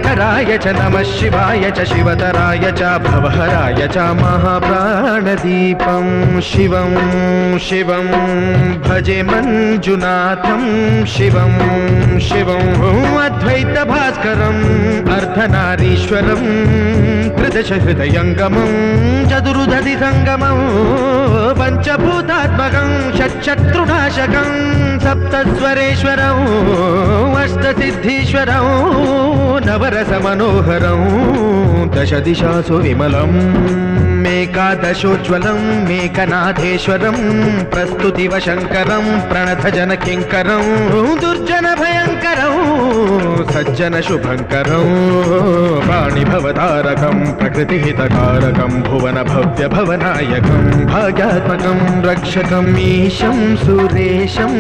शङ्कराय च नमः शिवाय च शिवतराय च भवहराय च महाप्राणदीपं शिवं शिवं भजे मञ्जुनाथं शिवं शिवं अद्वैतभास्करम् अर्धनारीश्वरं त्रिदशहृदयङ्गमं चतुर्दधिसङ्गमं पञ्चभूतात्मकं षट्शत्रुनाशकं सप्तस्वरेश्वरं अष्टसिद्धीश्वरं नवरसमनोहरं दशदिशासु विमलं मेकादशोज्ज्वलं मेकनाथेश्वरं प्रस्तुतिव शङ्करं प्रणतजनकिङ्करं दुर्जनभयङ्करं सज्जनशुभङ्करं वाणिभवतारकं प्रकृतिहितकारकं भुवनभव्यभवनायकं भाग्यात्मकं रक्षकम् ईशं सुरेशं